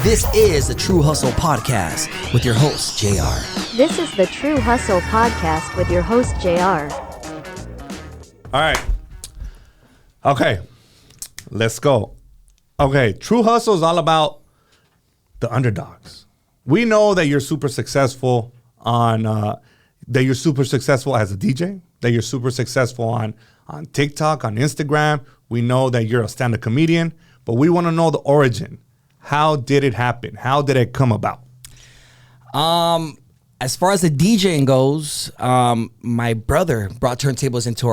This is the True Hustle Podcast with your host, JR. This is the True Hustle Podcast with your host, JR. All right. Okay. Let's go. Okay. True Hustle is all about the underdogs. We know that you're super successful as a DJ, that you're super successful on TikTok, on Instagram. We know that you're a stand-up comedian, but we want to know the origin. How did it happen? How did it come about? As far as the DJing goes, my brother brought turntables into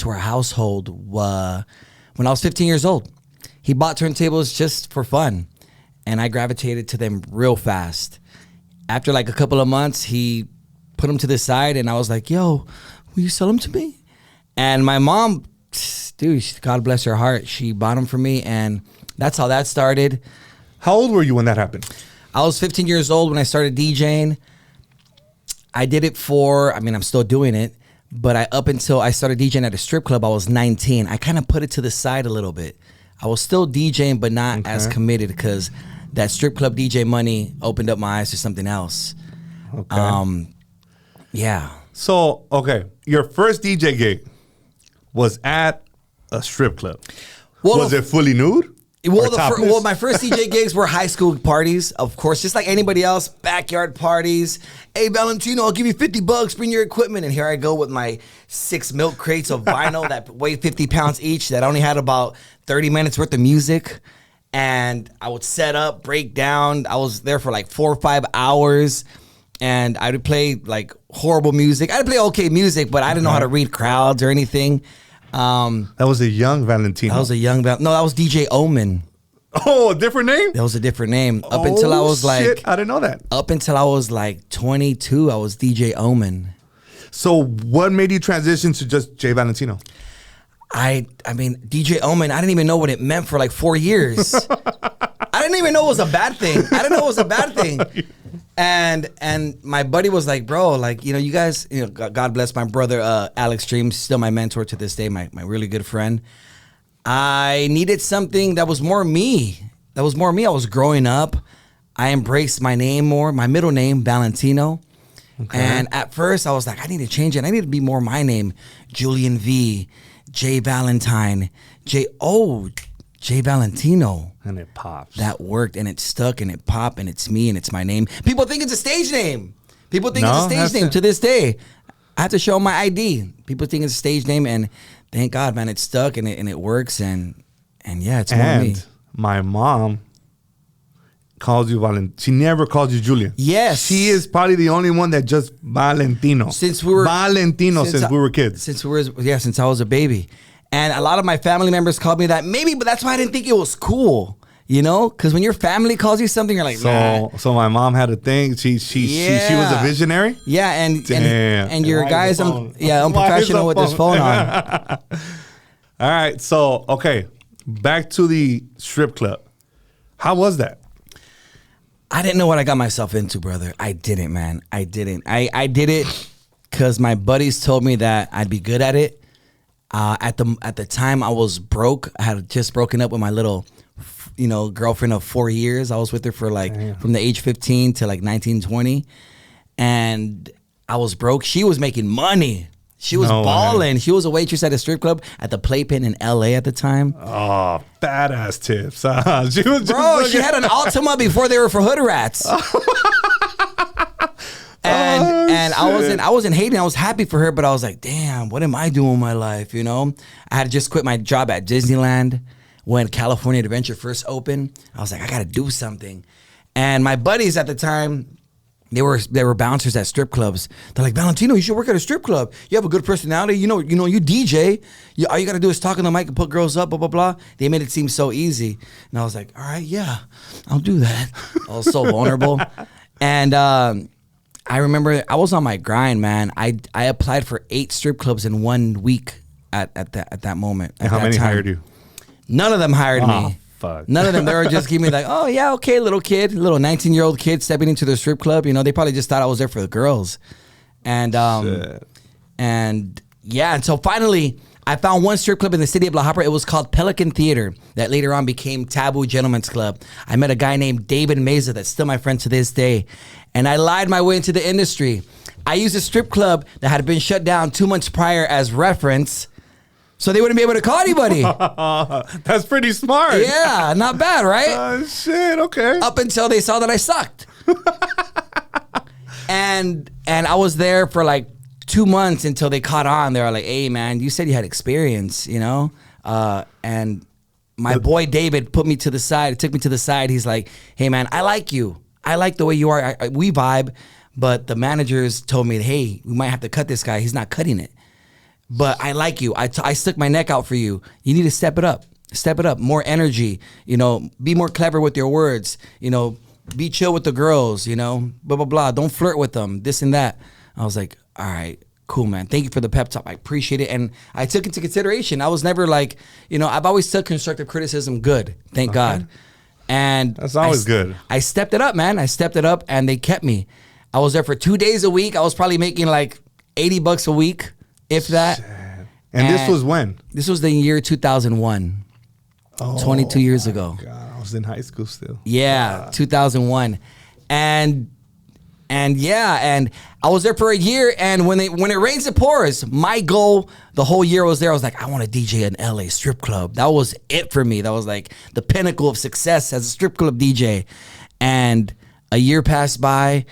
our household when I was 15 years old. He bought turntables just for fun, and I gravitated to them real fast. After like a couple of months, he put them to the side, and I was like, "Yo, will you sell them to me?" And my mom, dude, God bless her heart, she bought them for me, and that's how that started. How old were you when that happened? I was 15 years old when I started DJing. I did it I'm still doing it, but up until I started DJing at a strip club, I was 19. I kind of put it to the side a little bit. I was still DJing, but not as committed because that strip club DJ money opened up my eyes to something else. Okay. Yeah. So, okay, your first DJ gig was at a strip club. Was it fully nude? Well, my first DJ gigs were high school parties, of course, just like anybody else, backyard parties. Hey, Valentino, I'll give you $50, bring your equipment. And here I go with my 6 milk crates of vinyl that weighed 50 pounds each that only had about 30 minutes worth of music. And I would set up, break down. I was there for like 4 or 5 hours. And I would play like horrible music. I'd play okay music, but I didn't know how to read crowds or anything. That was a young Valentino. No, that was DJ Omen. Oh, a different name? That was a different name. Until I was I didn't know that. Up until I was like 22, I was DJ Omen. So what made you transition to just J Valentino? I mean, DJ Omen, I didn't even know what it meant for like 4 years. I didn't even know it was a bad thing. And my buddy was like, bro, like, you guys, God bless my brother, Alex Dreams, still my mentor to this day, my really good friend. I needed something that was more me. I was growing up. I embraced my name more, my middle name, Valentino. Okay. And at first I was like, I need to change it. I need to be more my name. Julian V, J Valentine, J Valentino. And it pops. That worked, and it stuck, and it popped, and it's me, and it's my name. People think it's a stage name. To this day. I have to show them my ID. People think it's a stage name, and thank God, man, it stuck, and it works, and yeah, it's more me. My mom calls you Valentino. She never calls you Julian. Yes. She is probably the only one that just Valentino. Since we were kids. Since I was a baby. And a lot of my family members called me that, maybe, but that's why I didn't think it was cool, Because when your family calls you something, you're like, nah. So my mom had a thing. She was a visionary. Yeah, and your guy's unprofessional with his phone on. All right, so okay, back to the strip club. How was that? I didn't know what I got myself into, brother. I didn't, man. I didn't. I did it because my buddies told me that I'd be good at it. At the time, I was broke. I had just broken up with my little, girlfriend of 4 years. I was with her for from the age 15 to like 19, 20. And I was broke. She was making money. She was balling. She was a waitress at a strip club at the Playpen in LA at the time. Oh, badass tips. She had an Altima before they were for hood rats. And I wasn't hating. I was happy for her, but I was like, damn, what am I doing with my life? I had just quit my job at Disneyland when California Adventure first opened. I was like, I got to do something. And my buddies at the time, they were bouncers at strip clubs. They're like, Valentino, you should work at a strip club. You have a good personality. You DJ. All you got to do is talk on the mic and put girls up, blah, blah, blah. They made it seem so easy. And I was like, all right, yeah, I'll do that. I was so vulnerable. And I remember I was on my grind, man. I applied for 8 strip clubs in 1 week at that moment. And how many hired you? None of them hired me. Fuck. None of them. They were just giving me like, oh yeah, okay, little 19-year-old kid stepping into the strip club. They probably just thought I was there for the girls. And and so finally I found one strip club in the city of La Habra. It was called Pelican Theater, that later on became Taboo Gentlemen's Club. I met a guy named David Meza that's still my friend to this day. And I lied my way into the industry. I used a strip club that had been shut down 2 months prior as reference, so they wouldn't be able to call anybody. That's pretty smart. Yeah, not bad, right? Shit, okay. Up until they saw that I sucked. and I was there for like 2 months until they caught on. They were like, hey, man, you said you had experience, you know? And my boy David took me to the side. He's like, hey, man, I like you. I like the way you are. We vibe. But the managers told me, hey, we might have to cut this guy. He's not cutting it. But I like you. I stuck my neck out for you. You need to step it up. Step it up. More energy. You know, be more clever with your words. You know, be chill with the girls. You know, blah, blah, blah. Don't flirt with them. This and that. I was like, all right, cool, man. Thank you for the pep talk. I appreciate it. And I took into consideration. I was never like, you know, I've always took constructive criticism good. Thank God. And that's always good. I stepped it up, man. I stepped it up and they kept me. I was there for 2 days a week. I was probably making like $80 a week, if that. Shit. And this was when? This was the year 2001. 22 years ago. God, I was in high school still. Yeah, 2001. And I was there for a year, and when it rains it pours. My goal the whole year I was there, I was like, I want to DJ in LA strip club. That was it for me. That was like the pinnacle of success as a strip club DJ. And a year passed by,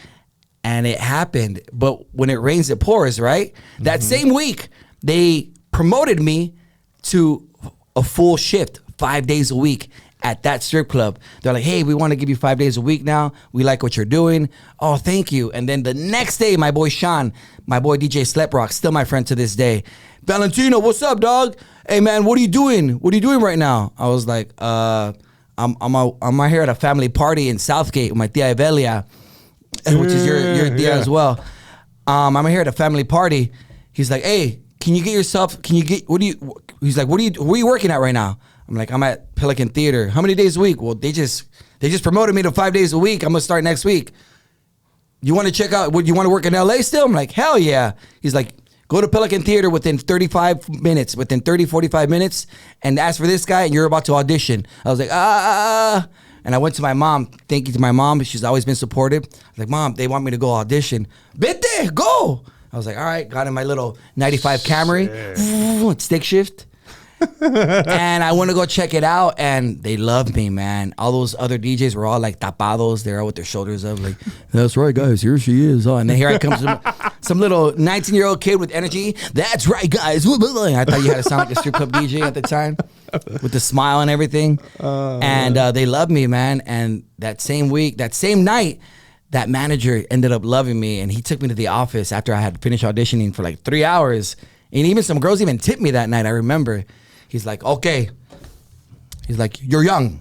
and it happened. But when it rains it pours, right? That same week, they promoted me to a full shift, 5 days a week at that strip club. They're like, hey, we want to give you 5 days a week now. We like what you're doing. Oh, thank you. And then the next day, my boy Sean, my boy DJ Sleprock, still my friend to this day. Valentino, what's up, dog? Hey, man, what are you doing? What are you doing right now? I was like, I'm out here at a family party in Southgate with my tia Evelia, which is your tia as well. I'm here at a family party. He's like, hey, he's like, where are you working at right now? I'm like, I'm at Pelican Theater. How many days a week? Well, they just promoted me to 5 days a week. I'm gonna start next week. You want to check out? Would you want to work in LA still? I'm like, hell yeah. He's like, go to Pelican Theater within 45 minutes, within 30, 45 minutes, and ask for this guy, and you're about to audition. I was like, and I went to my mom. Thank you to my mom. She's always been supportive. I was like, Mom, they want me to go audition. Vete, go. I was like, all right. Got in my little 95 Camry, stick shift. And I went to go check it out, and they loved me, man. All those other DJs were all like tapados. They're all with their shoulders up, like, that's right, guys, here she is. Oh, and then here I come, some little 19-year-old kid with energy. That's right, guys. I thought you had to sound like a strip club DJ at the time with the smile and everything. And they loved me, man. And that same week, that same night, that manager ended up loving me, and he took me to the office after I had finished auditioning for like 3 hours. And even some girls even tipped me that night, I remember. He's like, okay. He's like, you're young.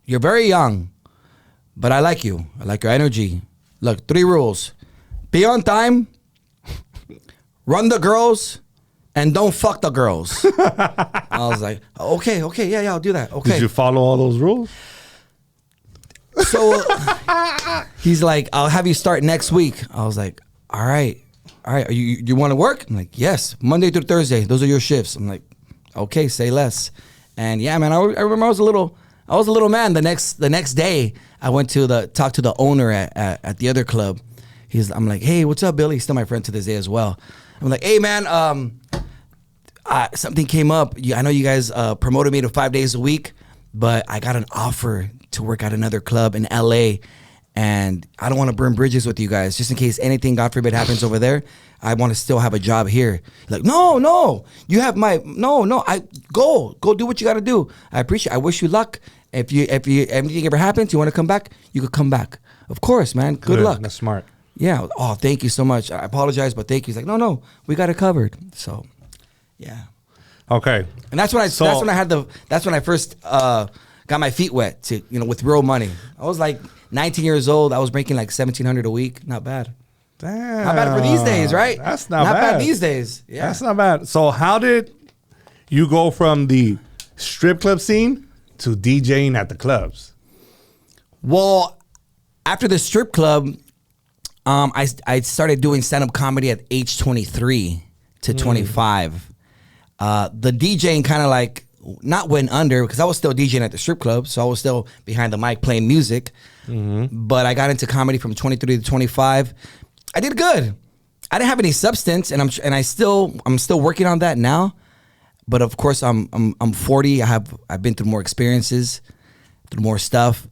You're very young. But I like you. I like your energy. Look, 3 rules. Be on time. Run the girls. And don't fuck the girls. I was like, okay, yeah, I'll do that. Okay. Did you follow all those rules? So he's like, I'll have you start next week. I was like, all right. You want to work? I'm like, yes. Monday through Thursday. Those are your shifts. I'm like, okay, say less. And yeah, man, I remember I was a little man. The next day, I went to talk to the owner at the other club. I'm like, hey, what's up, Billy? He's still my friend to this day as well. I'm like, hey, man, something came up. I know you guys promoted me to 5 days a week, but I got an offer to work at another club in LA, and I don't want to burn bridges with you guys. Just in case anything, God forbid, happens over there, I want to still have a job here. Like, no, you have go do what you got to do. I appreciate. I wish you luck. If anything ever happens, you want to come back, you could come back. Of course, man. Good luck. That's smart. Yeah. Oh, thank you so much. I apologize, but thank you. He's like, no, we got it covered. So, yeah. Okay. And that's when I first got my feet wet with real money. I was like 19 years old. I was making like $1,700 a week. Not bad. Damn. Not bad for these days, right? That's not bad these days. Yeah. That's not bad. So how did you go from the strip club scene to DJing at the clubs? Well, after the strip club, I started doing stand-up comedy at age 23 to 25. The DJing kind of like not went under because I was still DJing at the strip club, so I was still behind the mic playing music. But I got into comedy from 23 to 25. I did good. I didn't have any substance, and I'm still working on that now. But of course, I'm 40. I've been through more experiences, through more stuff.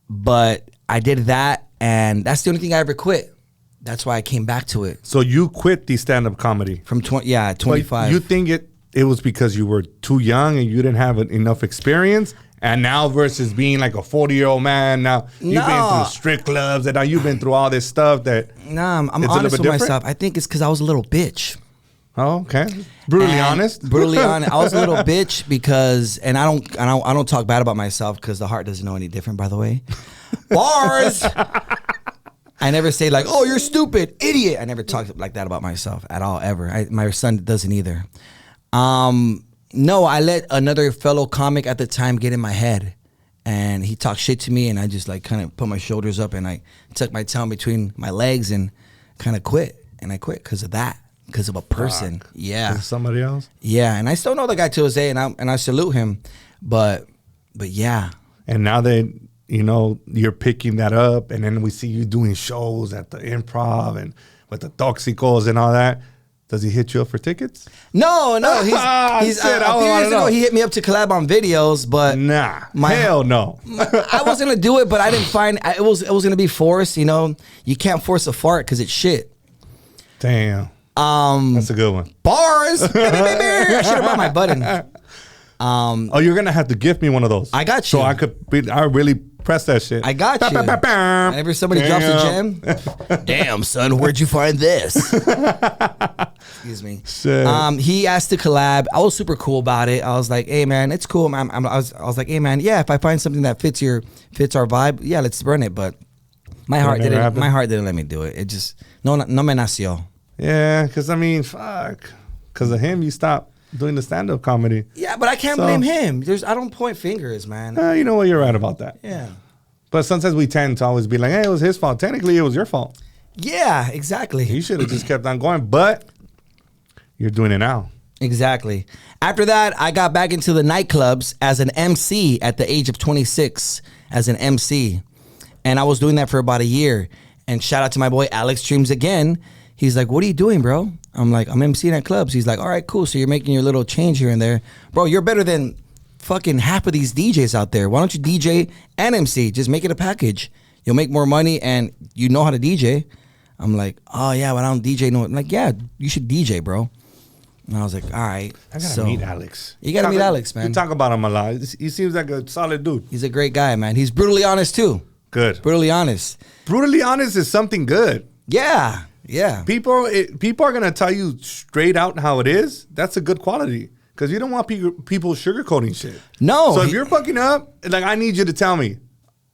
But I did that, and that's the only thing I ever quit. That's why I came back to it. So you quit the stand-up comedy From 25. But you think it was because you were too young and you didn't have enough experience? And now versus being like a 40-year-old man, now you've been through strip clubs and now you've been through all this stuff that I'm honest with myself. I think it's because I was a little bitch. Oh, okay. Brutally honest. Brutally honest. I was a little bitch because, and I don't talk bad about myself because the heart doesn't know any different, by the way. Bars. I never say like, oh, you're stupid, idiot. I never talk like that about myself at all, ever. My son doesn't either. No, I let another fellow comic at the time get in my head, and he talked shit to me, and I just like kind of put my shoulders up and I tucked my tail between my legs and kind of quit. And I quit because of that, because of a person. Yeah, somebody else. Yeah, and I still know the guy to this day, and I salute him. But yeah. And now that you're picking that up, and then we see you doing shows at the Improv and with the Toxicos and all that. Does he hit you up for tickets? No. He's a few years ago, he hit me up to collab on videos, but hell no. I was gonna do it, but I didn't find it was gonna be forced. You can't force a fart because it's shit. Damn. That's a good one. Bars. I should have brought my button. You're gonna have to gift me one of those. I got you. So I really press that shit. I got you. Whenever somebody drops a gem, damn son, where'd you find this? Excuse me. Shit. He asked to collab. I was super cool about it. I was like, hey man, it's cool. I was like, hey man, yeah, if I find something that fits our vibe, yeah, let's run it. But my heart didn't let me do it. It just no me nació. Yeah, because I mean, fuck, because of him, you stopped doing the stand-up comedy. Yeah, but I can't blame him. I don't point fingers, man. You know what? You're right about that. Yeah. But sometimes we tend to always be like, hey, it was his fault. Technically, it was your fault. Yeah, exactly. You should have just kept on going, but you're doing it now. Exactly. After that, I got back into the nightclubs as an MC at the age of 26 as an MC. And I was doing that for about a year. And shout out to my boy Alex Streams again. He's like, what are you doing, bro? I'm like, I'm emceeing at clubs. He's like, all right, cool. So you're making your little change here and there. Bro, you're better than fucking half of these DJs out there. Why don't you DJ and MC? Just make it a package. You'll make more money and you know how to DJ. I'm like, oh, yeah, but I don't DJ. No. I'm like, yeah, you should DJ, bro. And I was like, all right. I got to meet Alex. You got to meet Alex, man. You talk about him a lot. He seems like a solid dude. He's a great guy, man. He's brutally honest, too. Good. Brutally honest. Brutally honest is something good. Yeah. Yeah. People are going to tell you straight out how it is. That's a good quality. Because you don't want people sugarcoating shit. No. So if you're fucking up, like, I need you to tell me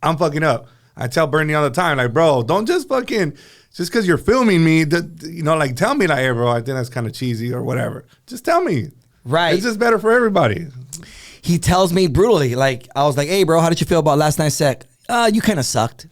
I'm fucking up. I tell Bernie all the time, like, bro, don't just fucking, just because you're filming me, like, tell me, like, hey, bro, I think that's kind of cheesy or whatever. Just tell me. Right. It's just better for everybody. He tells me brutally, like, I was like, hey, bro, how did you feel about last night's set? You kind of sucked.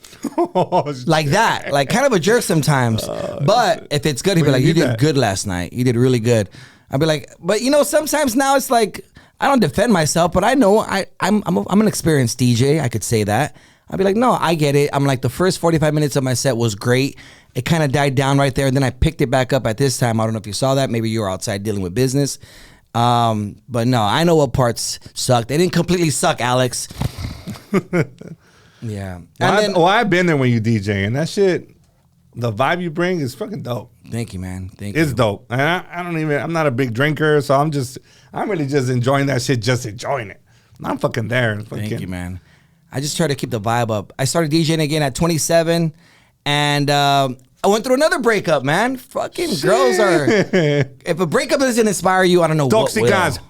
Like that. Like, kind of a jerk sometimes. But if it's good, he'd be like, you did good last night. You did really good. I'd be like, but sometimes now it's like, I don't defend myself, but I know I'm an experienced DJ. I could say that. I'd be like, no, I get it. I'm like, the first 45 minutes of my set was great. It kind of died down right there. And then I picked it back up at this time. I don't know if you saw that. Maybe you were outside dealing with business. But no, I know what parts sucked. They didn't completely suck, Alex. Yeah. I've been there when you DJ, and that shit, the vibe you bring is fucking dope. Thank you, man. Thank you. It's dope. And I'm not a big drinker, so I'm really just enjoying that shit, just enjoying it. I'm fucking there. Thank you, man. I just try to keep the vibe up. I started DJing again at 27, and I went through another breakup, man. Fucking shit. Girls are. If a breakup doesn't inspire you, I don't know Toxic what guys.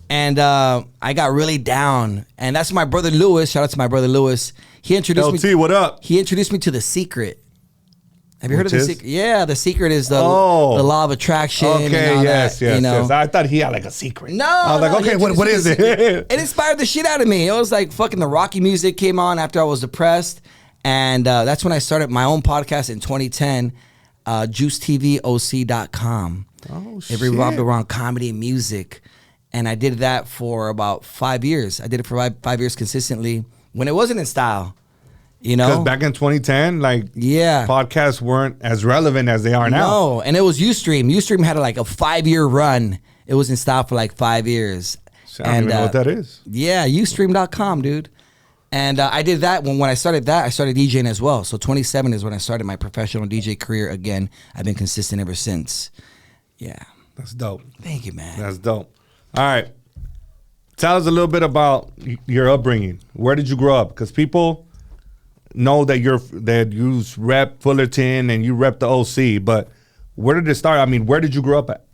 And I got really down, and that's my brother Lewis. Shout out to my brother Lewis. He introduced me. What up? He introduced me to The Secret. Have you heard of The Secret? Yeah, The Secret is the law of attraction. Okay, and all yes. I thought he had like a secret. No, I was like, okay, what is it? It inspired the shit out of me. It was like fucking the Rocky music came on after I was depressed, and that's when I started my own podcast in 2010, JuiceTVOC.com. Oh, It revolved around comedy and music. And I did that for about 5 years. I did it for 5 years consistently when it wasn't in style. You know? Because back in 2010, like, podcasts weren't as relevant as they are now. No, and it was Ustream. Ustream had like a 5-year run. It was in style for like 5 years. I don't even know what that is. Yeah, Ustream.com, dude. And I did that. When I started that, I started DJing as well. So 27 is when I started my professional DJ career again. I've been consistent ever since. Yeah. That's dope. Thank you, man. That's dope. All right. Tell us a little bit about your upbringing. Where did you grow up? Because people know that you rep Fullerton and you rep the OC, but where did it start? I mean, where did you grow up at?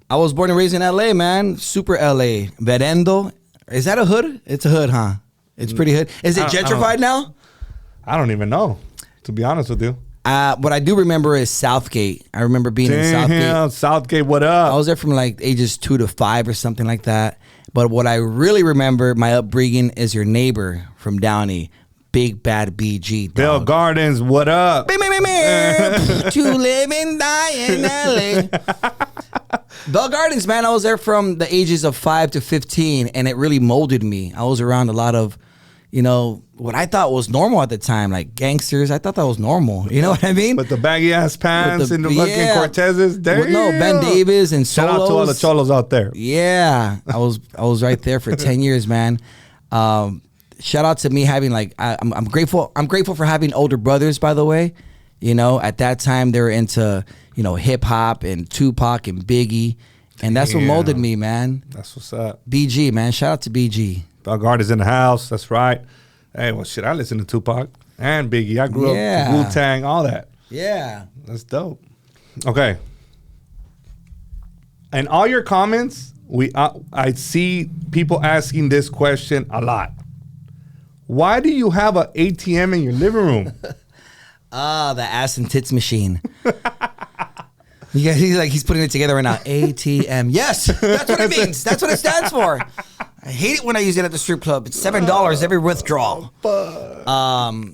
I was born and raised in LA, man. Super LA. Berendo. Is that a hood? It's a hood, huh? It's pretty hood. Is it gentrified now? I don't even know, to be honest with you. What I do remember is Southgate. I remember being in Southgate. Southgate, what up? I was there from like ages 2 to 5 or something like that. But what I really remember, my upbringing, is your neighbor from Downey, Big Bad BG. Bill Gardens, what up? To live and die in LA. Bell Gardens, man, I was there from the ages of 5 to 15, and it really molded me. I was around a lot of, what I thought was normal at the time, like gangsters. I thought that was normal. You know what I mean? But the baggy ass pants and the fucking Cortezes. Damn. No, Ben Davis and Solos. Shout out to all the cholos out there. Yeah, I was right there for 10 years, man. Shout out to me having I'm grateful. I'm grateful for having older brothers, by the way. At that time they were into hip hop and Tupac and Biggie, and that's what molded me, man. That's what's up. BG, man. Shout out to BG. Bell Gardens in the house. That's right. Hey, well, shit, I listen to Tupac and Biggie. I grew up Wu-Tang, all that. Yeah. That's dope. Okay. And all your comments, I see people asking this question a lot. Why do you have an ATM in your living room? The ass and tits machine. Yeah, he's putting it together right now. ATM. Yes, that's what it means. That's what it stands for. I hate it when I use it at the strip club. It's $7 every withdrawal. I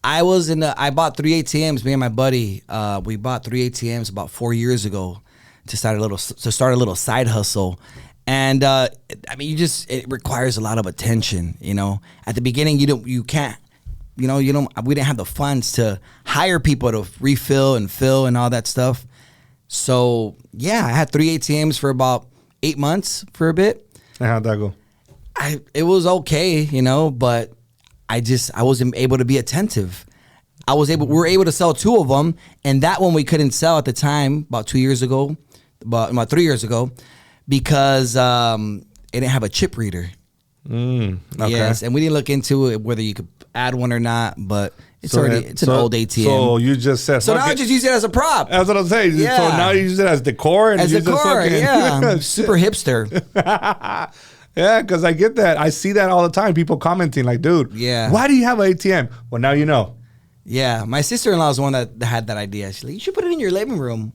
bought 3 ATMs. Me and my buddy, we bought 3 ATMs about 4 years ago to start a little side hustle. And it requires a lot of attention. At the beginning, we didn't have the funds to hire people to refill and fill and all that stuff. So yeah, I had 3 ATMs for about 8 months for a bit. And how'd that go? It was okay, but I wasn't able to be attentive. We were able to sell 2 of them, and that one we couldn't sell at the time, about 3 years ago, because it didn't have a chip reader. Okay. Yes, and we didn't look into it whether you could add one or not, but it's an old ATM. So you just said now I just use it as a prop. That's what I'm saying. Yeah. So now you use it as decor and yeah. Super hipster. Yeah, because I get that. I see that all the time. People commenting like, dude, why do you have an ATM? Well, now you know. Yeah, my sister-in-law is the one that had that idea. She's like, you should put it in your living room.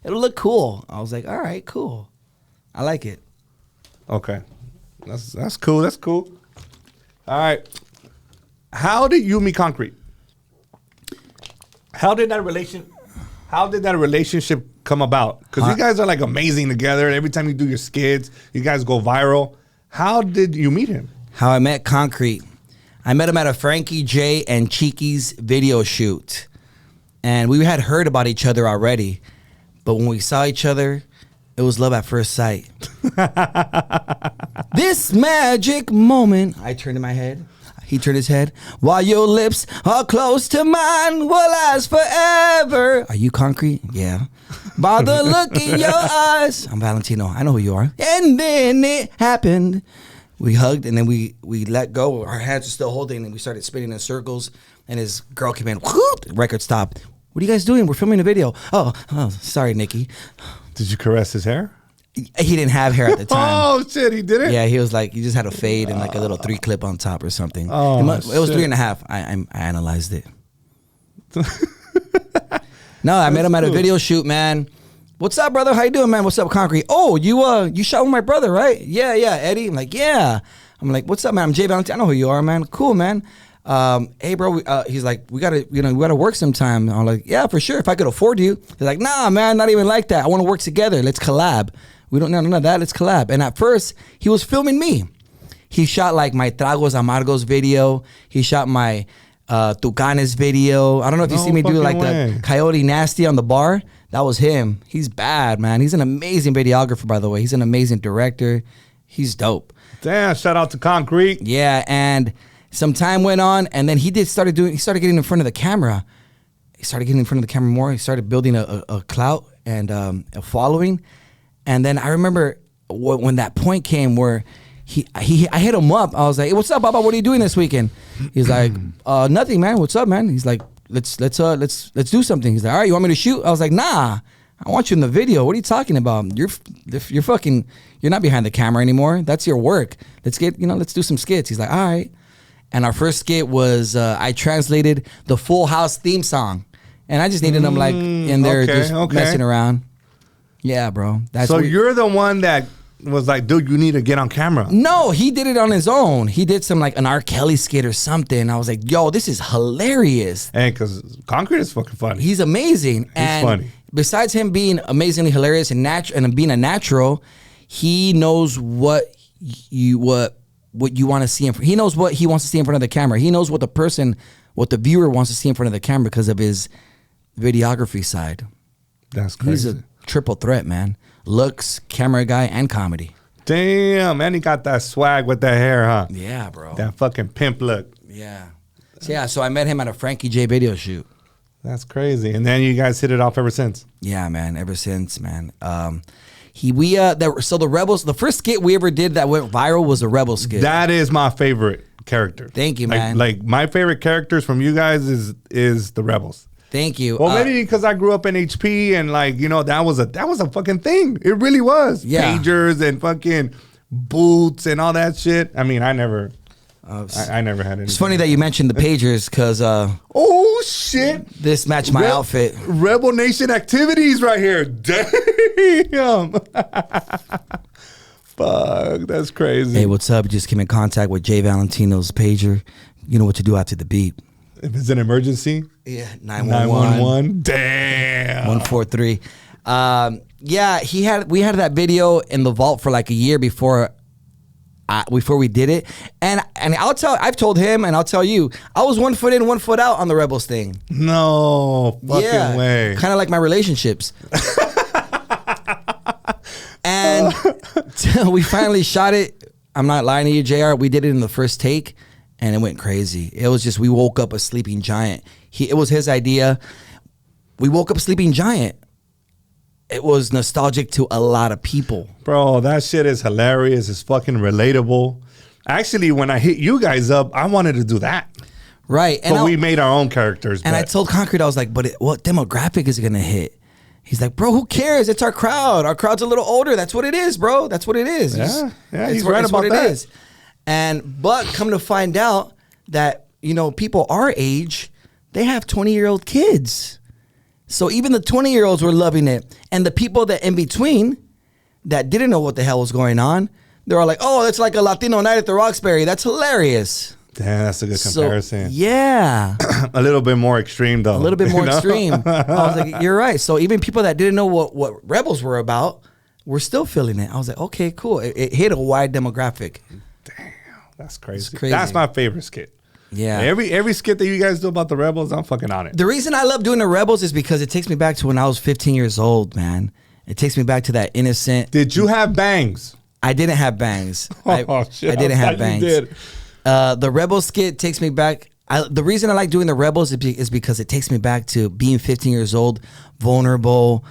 It'll look cool. I was like, all right, cool. I like it. Okay. That's cool. That's cool. All right. How did you meet Concrete? How did that relationship come about? Because you guys are like amazing together. Every time you do your skits, you guys go viral. How did you meet him? How I met Concrete. I met him at a Frankie J and Cheeky's video shoot. And we had heard about each other already. But when we saw each other, it was love at first sight. This magic moment. I turned my head. He turned his head. While your lips are close to mine, will last forever. Are you Concrete? Yeah. By the look in your eyes. I'm Valentino. I know who you are. And then it happened. We hugged, and then we let go. Our hands were still holding, and we started spinning in circles. And his girl came in. Whoop, record stopped. What are you guys doing? We're filming a video. Oh, sorry, Nikki. Did you caress his hair? He didn't have hair at the time. Oh, shit, he didn't? Yeah, he was like, he just had a fade and like a little 3 clip on top or something. Oh, it was 3.5. I analyzed it. No, I met him at a video shoot, man. What's up, brother? How you doing, man? What's up, Concrete? Oh, you shot with my brother, right? Yeah, Eddie. I'm like, yeah. I'm like, what's up, man? I'm J-Valentino. I know who you are, man. Cool, man. Hey, bro, he's like, we gotta work sometime. I'm like, yeah, for sure. If I could afford you. He's like, nah, man, not even like that. I want to work together. Let's collab. We don't know none of that. Let's collab. And at first, he was filming me. He shot like my Tragos Amargos video. He shot my Tucanes video. I don't know if you see me do like the Coyote Nasty on the bar. That was him. He's bad, man. He's an amazing videographer, by the way. He's an amazing director. He's dope. Damn, shout out to Concrete. Yeah, and some time went on, and then he started getting in front of the camera. He started getting in front of the camera more. He started building a clout and a following. And then I remember when that point came where I hit him up. I was like, hey, what's up, Baba? What are you doing this weekend? He's like, nothing, man. What's up, man? He's like, let's do something. He's like, all right, you want me to shoot? I was like, nah, I want you in the video. What are you talking about? You're not behind the camera anymore. That's your work. Let's do some skits. He's like, all right. And our first skit was I translated the Full House theme song, and I just needed him like in there messing around. Yeah, bro. So you're the one that was like, dude, you need to get on camera. No, he did it on his own. He did some like an R. Kelly skit or something. I was like, yo, this is hilarious. And because Concrete is fucking funny. He's amazing. He's funny. Besides him being amazingly hilarious and being a natural, he knows what you want to see. He knows what he wants to see in front of the camera. He knows what the viewer wants to see in front of the camera because of his videography side. That's crazy. He's a triple threat, man. Looks, camera guy, and comedy. Damn, man, he got that swag with that hair, huh? Yeah, bro. That fucking pimp look. Yeah. So I met him at a Frankie J video shoot. That's crazy. And then you guys hit it off ever since. Yeah, man. Ever since, man. So the Rebels, the first skit we ever did that went viral was a Rebel skit. That is my favorite character. Thank you, man. Like my favorite characters from you guys is the Rebels. Thank you. Well, maybe because I grew up in HP and that was a fucking thing. It really was. Yeah. Pagers and fucking boots and all that shit. I mean, I never had any. It's funny that you mentioned the pagers because oh shit, this matched my outfit. Rebel Nation activities right here. Damn. Fuck, that's crazy. Hey, what's up? Just came in contact with J-Valentino's pager. You know what to do after the beep. If it's an emergency? Yeah, 911. Damn. 143. Yeah, we had that video in the vault for like a year before we did it. And I've told him and I'll tell you, I was 1 foot in, 1 foot out on the Rebels thing. No fucking way. Kind of like my relationships. And we finally shot it. I'm not lying to you, JR. We did it in the first take. And it went crazy. It was just, we woke up a sleeping giant. It was his idea. We woke up a sleeping giant. It was nostalgic to a lot of people. Bro, that shit is hilarious. It's fucking relatable. Actually, when I hit you guys up, I wanted to do that. Right. But we made our own characters. And I told Concrete, I was like, what demographic is it going to hit? He's like, bro, who cares? It's our crowd. Our crowd's a little older. That's what it is, bro. That's what it is. Yeah, he's right about that. But come to find out that, people our age, they have 20-year-old kids. So even the 20-year-olds were loving it. And the people that in between that didn't know what the hell was going on, they were like, oh, it's like a Latino night at the Roxbury. That's hilarious. Damn, that's a good comparison. Yeah. A little bit more extreme, though. A little bit more extreme. I was like, you're right. So even people that didn't know what Rebels were about were still feeling it. I was like, okay, cool. It hit a wide demographic. Damn, that's crazy. It's crazy. That's my favorite skit. Yeah. Every skit that you guys do about the Rebels, I'm fucking on it. The reason I love doing the Rebels is because it takes me back to when I was 15 years old, man. It takes me back to that innocent. Did you have bangs? I didn't have bangs. Shit, I didn't have bangs. You did. The Rebel skit takes me back. The reason I like doing the Rebels is because it takes me back to being 15 years old, vulnerable,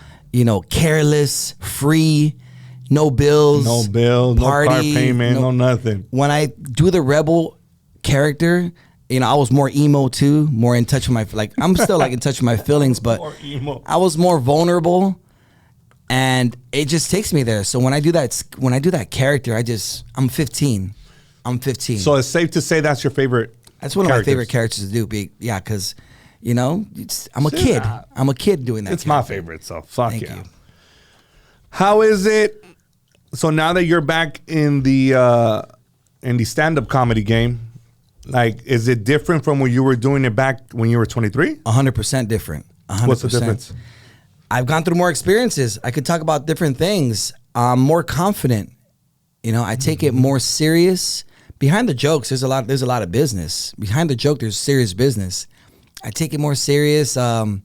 careless, free, no bills, party, no car payment, no nothing. When I do the Rebel character, I was more emo too, more in touch with I'm still in touch with my feelings, but I was more vulnerable, and it just takes me there. So when I do that character, I'm 15. I'm 15. So it's safe to say that's your favorite. That's one of my favorite characters to do. Yeah, because I'm a kid. I'm a kid doing that. It's my favorite. So fuck Thank yeah. you. How is it? So now that you're back in the stand-up comedy game, Like, is it different from when you were doing it back when you were 23? 100% different. 100%. What's the difference? I've gone through more experiences. I could talk about different things. I'm more confident. You know, I take it more serious. Behind the jokes, there's a lot of business. Behind the joke, there's serious business. I take it more serious. I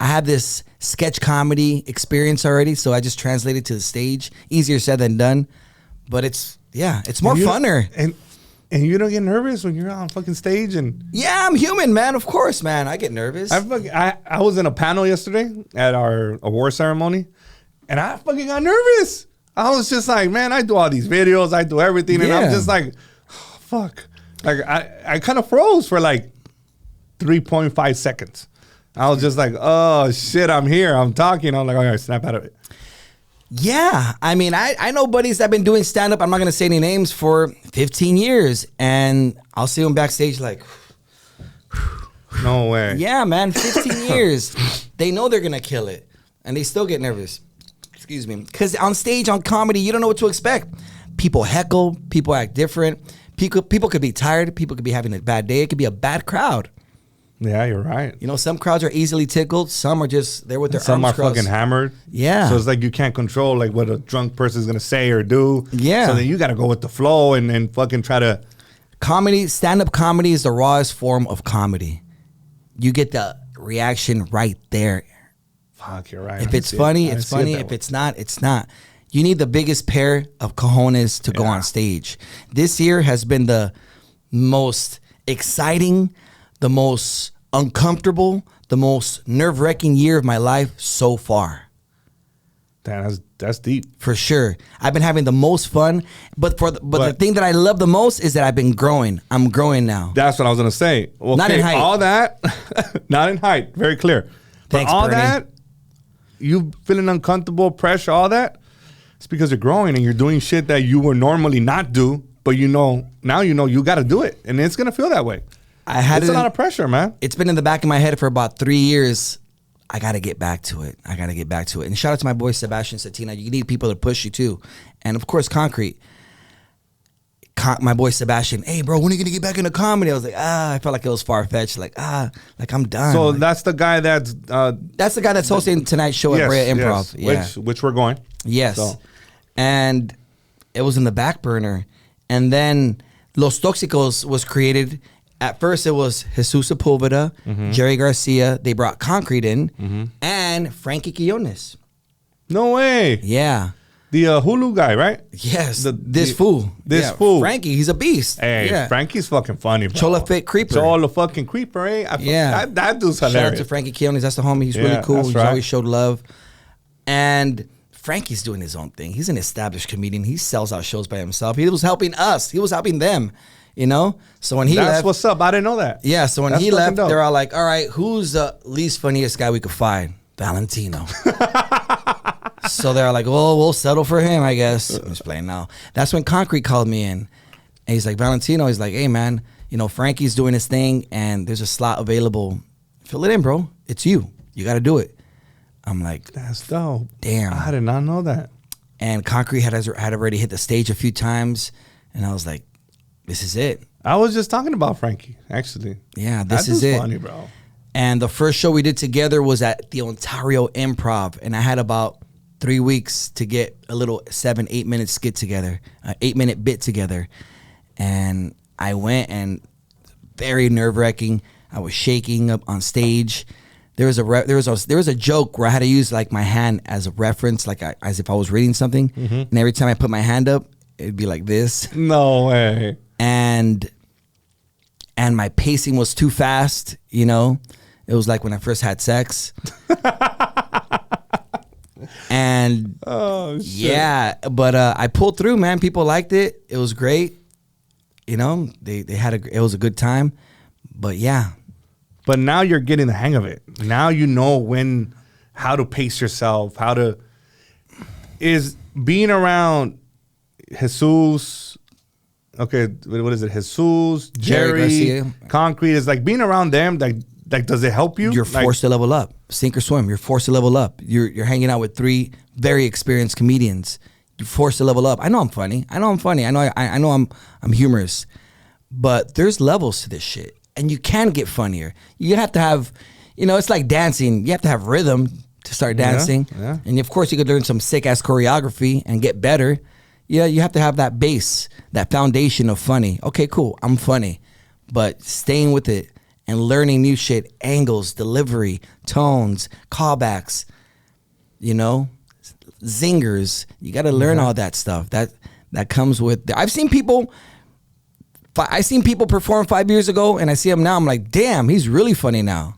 have this sketch comedy experience already, so I just translate it to the stage. Easier said than done, but it's more funner. And you don't get nervous when you're on fucking stage and Yeah, I'm human, man. Of course, man. I get nervous. I was in a panel yesterday at our award ceremony, and I fucking got nervous. I was just like, man, I do all these videos, I do everything, and I'm just like, oh, fuck. Like I kind of froze for like 3.5 seconds. I was just like, oh shit, I'm here, I'm talking. I'm like, all right, snap out of it. Yeah, I mean, I know buddies that have been doing stand-up, I'm not going to say any names, for 15 years, and I'll see them backstage like, no way. yeah, man, 15 years. They know they're going to kill it, and they still get nervous. Excuse me. Because on stage, on comedy, you don't know what to expect. People heckle, people act different. People could be tired, people could be having a bad day. It could be a bad crowd. Yeah, you're right. You know, some crowds are easily tickled. Some are just there with their Some arms are crossed. fucking hammered. Yeah. So it's like you can't control like what a drunk person is gonna say or do. Yeah. So then you gotta go with the flow and fucking try to. Comedy, stand-up comedy is the rawest form of comedy. You get the reaction right there. Fuck, you're right. If it's funny, it's funny. If it's not, it's not. You need the biggest pair of cojones to go on stage. This year has been the most exciting, the most uncomfortable, the most nerve-wracking year of my life so far. Damn, that's deep. For sure. I've been having the most fun, but the thing that I love the most is that I've been growing. I'm growing now. That's what I was gonna say. Okay, Not in height. All that, not in height. Very clear. Thanks, but all Bernie. that, you feeling uncomfortable, pressure, all that, it's because you're growing and you're doing shit that you would normally not do, but now you got to do it, and it's gonna feel that way. It's a lot of pressure, man. It's been in the back of my head for about 3 years. I got to get back to it. And shout out to my boy, Sebastian Satina. You need people to push you too. And of course, Concrete. My boy, Sebastian. Hey, bro, when are you going to get back into comedy? I was like, I felt like it was far-fetched. Like I'm done. So like, that's the guy that's... that's the guy that's hosting tonight's show at Brea Improv. Yes. Yeah. Which we're going. Yes. So. And it was in the back burner. And then Los Tóxicos was created. At first, it was Jesus Sepulveda, Jerry Garcia. They brought Concrete in, and Frankie Quillones. No way. Yeah. The Hulu guy, right? Yes. This fool. Frankie, he's a beast. Hey, yeah. Frankie's fucking funny, bro. Chola Fit Creeper. Chola fucking Creeper, eh? Yeah. That dude's Shout hilarious. out to Frankie Quillones. That's the homie. He's really cool. that's He's right. always showed love. And Frankie's doing his own thing. He's an established comedian. He sells out shows by himself. He was helping us. He was helping them. You know, so when he That's left, what's up. I didn't know that. yeah. So when That's he fucking left, dope. they're all like, "All right, who's the least funniest guy we could find?" Valentino. So they're like, "Well, we'll settle for him, I guess." I'm just playing now. That's when Concrete called me in, and he's like, "Valentino." He's like, "Hey, man, you know Frankie's doing his thing, and there's a slot available. Fill it in, bro. It's you. You got to do it." I'm like, That's dope. damn. I did not know that. And Concrete had already hit the stage a few times, and I was like, "This is it." I was just talking about Frankie, actually. Yeah, this That is dude's it. funny, bro. And the first show we did together was at the Ontario Improv, and I had about 3 weeks to get a little 7-8 minute skit together, 8-minute bit together, and I went, and very nerve wracking. I was shaking up on stage. There was a joke where I had to use like my hand as a reference, like as if I was reading something, and every time I put my hand up, it'd be like this. No way. And my pacing was too fast, you know. It was like when I first had sex. And Oh, shit. yeah, but I pulled through, man. People liked it. It was great. You know, they had it was a good time. But yeah. But now you're getting the hang of it. Now you know how to pace yourself, is being around Jesus, okay, what is it? Jesus, Jerry Jerry, Garcia. Concrete, is like being around them, like does it help you? You're Like, forced to level up. Sink or swim. You're forced to level up. You're hanging out with 3 very experienced comedians. you're forced to level up. I know I'm funny. I know I'm humorous, but there's levels to this shit, and you can get funnier. You have to have, it's like dancing. You have to have rhythm to start dancing, and of course you could learn some sick ass choreography and get better. Yeah, you have to have that base, that foundation of funny. Okay, cool. I'm funny, but staying with it and learning new shit, angles, delivery, tones, callbacks, zingers. You got to learn all that stuff. That comes with. I've seen people perform 5 years ago, and I see him now. I'm like, damn, he's really funny now.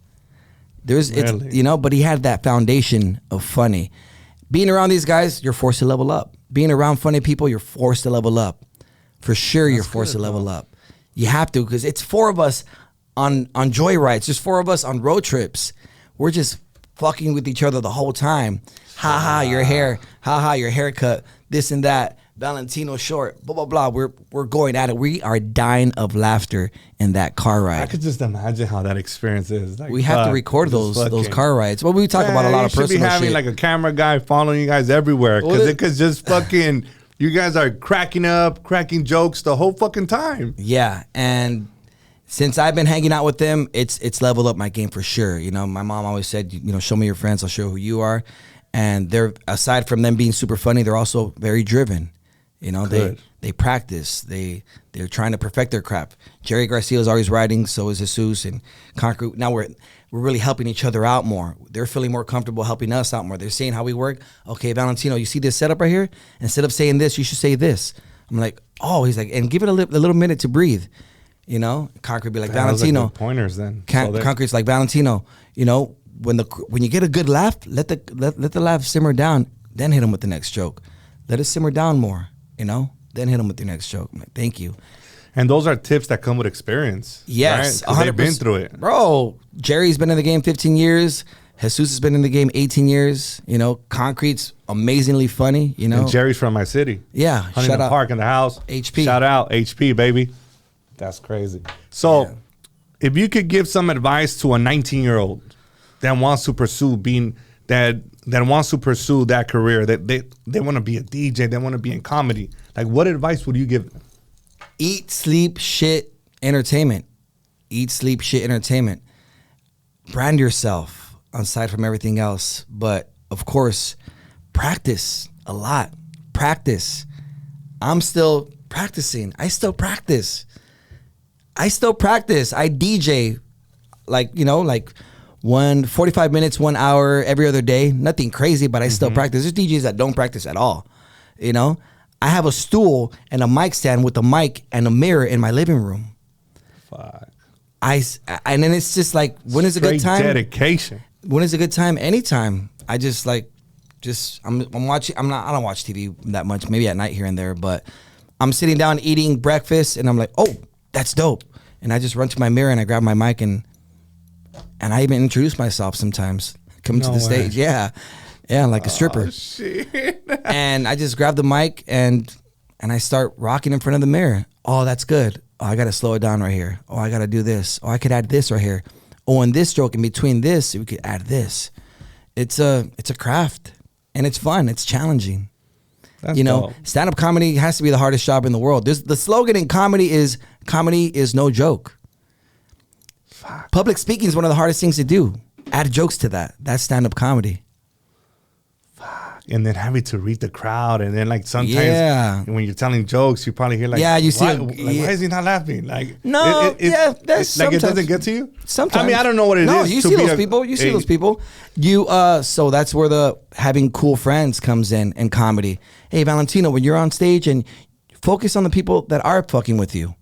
But he had that foundation of funny. Being around these guys, you're forced to level up. Being around funny people, you're forced to level up. For sure, you're forced to level up. You have to, because it's 4 of us on joyrides. There's 4 of us on road trips. We're just fucking with each other the whole time. Ha ha, your hair. Ha ha, your haircut. This and that. Valentino short. Blah blah blah. We're going at it. We are dying of laughter in that car ride. I could just imagine how that experience is. Like, we have to record those car rides. Well, we talk about a lot of personal shit. You should be having like a camera guy following you guys everywhere, because it could just fucking. You guys are cracking up, cracking jokes the whole fucking time. Yeah, and since I've been hanging out with them, it's leveled up my game for sure. My mom always said, show me your friends, I'll show who you are. And they're, aside from them being super funny, they're also very driven. They practice. They're trying to perfect their craft. Jerry Garcia is always writing, so is Jesus and Concrete. Now we're really helping each other out more. They're feeling more comfortable helping us out more. They're seeing how we work. Okay, Valentino, you see this setup right here? Instead of saying this, you should say this. I'm like, oh, he's like, and give it a little minute to breathe. Concrete be like, Valentino. Like pointers then. Concrete's like, Valentino, when you get a good laugh, let the laugh simmer down, then hit him with the next joke. Let it simmer down more, then hit him with the next joke. I'm like, thank you. And those are tips that come with experience. Yes, right? 100%. They've been through it. Bro, Jerry's been in the game 15 years. Jesus has been in the game 18 years. Concrete's amazingly funny, And Jerry's from my city. Yeah, Huntington Park in the house. HP. Shout out, HP, baby. That's crazy. So, if you could give some advice to a 19-year-old that wants to pursue that career, that they want to be a DJ, they want to be in comedy, like what advice would you give them? Eat, sleep, shit, entertainment. Eat, sleep, shit, entertainment. Brand yourself aside from everything else. But, of course, practice a lot. Practice. I'm still practicing. I still practice. I DJ, like 45 minutes, 1 hour every other day. Nothing crazy, but I still practice. There's DJs that don't practice at all. I have a stool and a mic stand with a mic and a mirror in my living room. Fuck. And then it's just like, when is a good time? Dedication. When is a good time? Anytime. I just I'm watching. I don't watch TV that much. Maybe at night here and there, but I'm sitting down eating breakfast and I'm like, oh, that's dope. And I just run to my mirror and I grab my mic and I even introduce myself sometimes. Come to the stage. Yeah, like a stripper. Shit. And I just grab the mic and I start rocking in front of the mirror. Oh, that's good. Oh, I got to slow it down right here. Oh, I got to do this. Oh, I could add this right here. Oh, in this stroke, in between this, we could add this. It's a craft, and it's fun. It's challenging. That's dope. Stand-up comedy has to be the hardest job in the world. The slogan in comedy is no joke. Fuck. Public speaking is one of the hardest things to do. Add jokes to that. That's stand-up comedy. And then having to read the crowd, and then like sometimes when you're telling jokes, you probably hear like, you see, why is he not laughing? Like, that's like it doesn't get to you. Sometimes, I mean, I don't know what it is. No, you see those people. You see those people. So that's where the having cool friends comes in comedy. Hey, Valentino, when you're on stage and focus on the people that are fucking with you.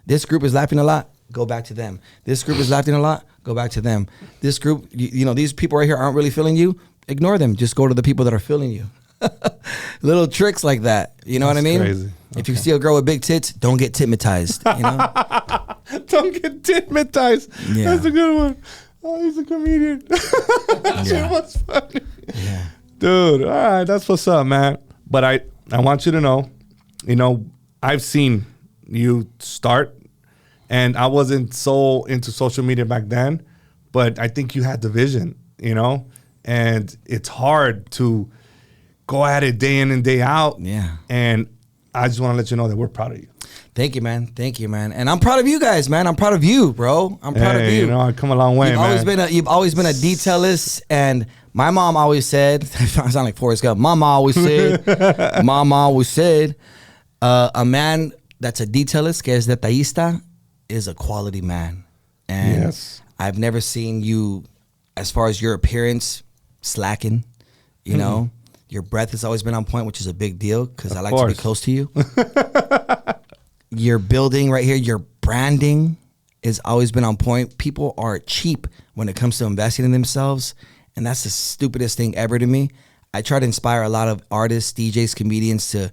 This group is laughing a lot. Go back to them. This group is laughing a lot. Go back to them. This group, these people right here aren't really feeling you. Ignore them. Just go to the people that are feeling you. Little tricks like that. You know what I mean? Crazy. If you see a girl with big tits, don't get titmatized. Don't get titmatized. Yeah. That's a good one. Oh, he's a comedian. Shit was funny. Yeah. Dude, all right, that's what's up, man. But I want you to know, I've seen you start, and I wasn't so into social media back then, but I think you had the vision, and it's hard to go at it day in and day out. Yeah. And I just want to let you know that we're proud of you. Thank you, man. Thank you, man. And I'm proud of you guys, man. I'm proud of you, bro. I'm proud of you. You know, I've come a long way, man. You've always been a detailist, and my mom always said, I sound like Forrest Gump. Mama always said, a man that's a detailist, que es detallista, is a quality man. And yes. I've never seen you, as far as your appearance, slacking. You know, your breath has always been on point, which is a big deal because I like to be close to you. Your building right here, your branding has always been on point. People are cheap when it comes to investing in themselves, and that's the stupidest thing ever to me. I try to inspire a lot of artists, DJs, comedians to,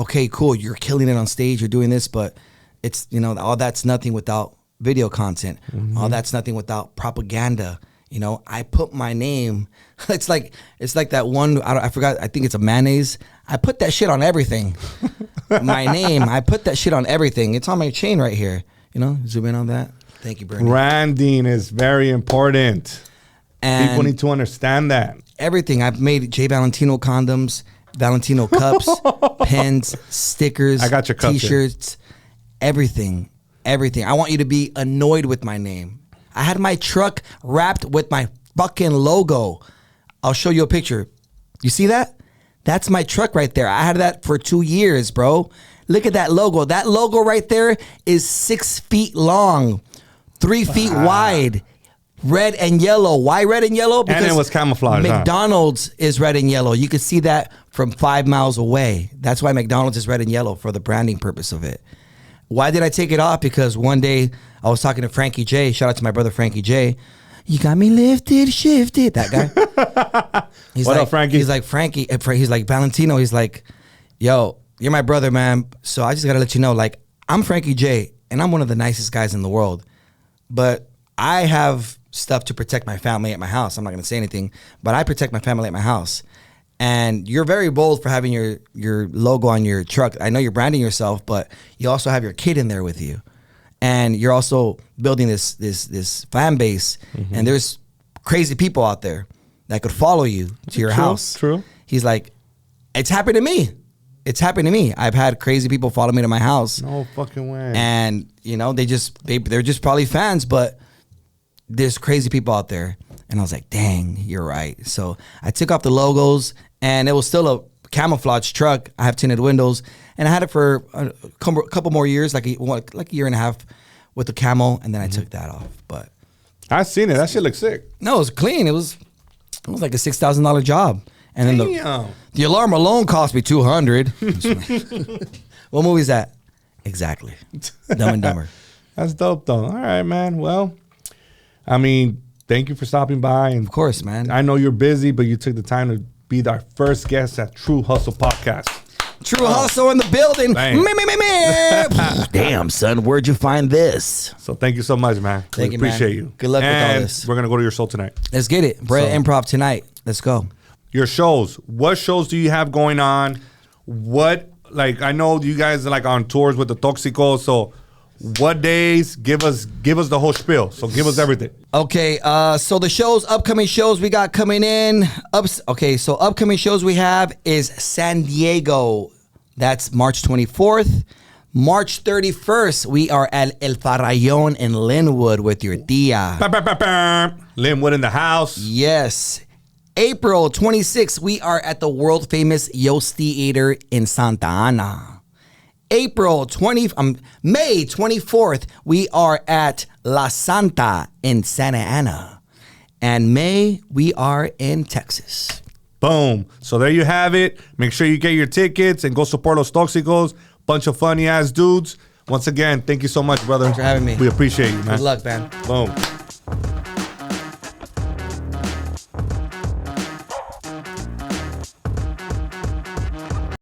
okay, cool, you're killing it on stage, you're doing this, but it's, you know, all that's nothing without video content. All that's nothing without propaganda. You know, I put my name. It's like that one. I forgot. I think it's a mayonnaise. I put that shit on everything. My name. I put that shit on everything. It's on my chain right here. You know, zoom in on that. Thank you, Bernie. Branding is very important. And people need to understand that. Everything. I've made J-Valentino condoms, Valentino cups, pens, stickers. I got your cups T-shirts. Everything. Everything. I want you to be annoyed with my name. I had my truck wrapped with my fucking logo. I'll show you a picture. You see that? That's my truck right there. I had that for 2 years, bro. Look at that logo. That logo right there is 6 feet long, 3 feet wide, red and yellow. Why red and yellow? Because and it was camouflage. McDonald's is red and yellow. You can see that from 5 miles away. That's why McDonald's is red and yellow, for the branding purpose of it. Why did I take it off? Because one day I was talking to Frankie J. Shout out to my brother Frankie J. You got me lifted, shifted. That guy. What up, Frankie? He's like, Frankie. He's like, Valentino. He's like, yo, you're my brother, man. So I just got to let you know, like, I'm Frankie J. And I'm one of the nicest guys in the world. But I have stuff to protect my family at my house. I'm not going to say anything. But I protect my family at my house. And you're very bold for having your logo on your truck. I know you're branding yourself, but you also have your kid in there with you. And you're also building this fan base. And there's crazy people out there that could follow you to your house. True. He's like, it's happened to me. It's happened to me. I've had crazy people follow me to my house. No fucking way. And, you know, they're just probably fans, but there's crazy people out there. And I was like, dang, you're right. So I took off the logos, and it was still a camouflage truck. I have tinted windows, and I had it for a couple more years, like a year and a half with the camo, and then I took that off. But I seen it. That shit looks sick. no, it was clean. It was like a $6,000 job, and then the alarm alone cost me $200. What movie is that? Exactly, Dumb and Dumber. That's dope, though. All right, man. Well, I mean, thank you for stopping by. And Of course, man. I know you're busy, but you took the time to be our first guest at True Hustle Podcast. True Hustle in the building. Bang. Damn, son, where'd you find this? So thank you so much, man. Thank we you, man. appreciate you. Good luck with all And this. we're going to go to your show tonight. Let's get it. Bread Improv tonight. Let's go. Your shows. What shows do you have going on? What, like, I know you guys are like on tours with the Toxicos, so what days? Give us the whole spiel. So give us everything. Okay, so the upcoming shows we got coming in. So upcoming shows we have is San Diego. That's March 24th. March 31st, we are at El Farallón in Linwood with your tia. Linwood in the house. Yes. April 26th, we are at the world famous Yost Theater in Santa Ana. May 24th, we are at La Santa in Santa Ana. And May, we are in Texas. Boom. So there you have it. Make sure you get your tickets and go support Los Toxicos. Bunch of funny ass dudes. Once again, thank you so much, brother. Thanks for having me. We appreciate you, man. Good luck, man. Boom.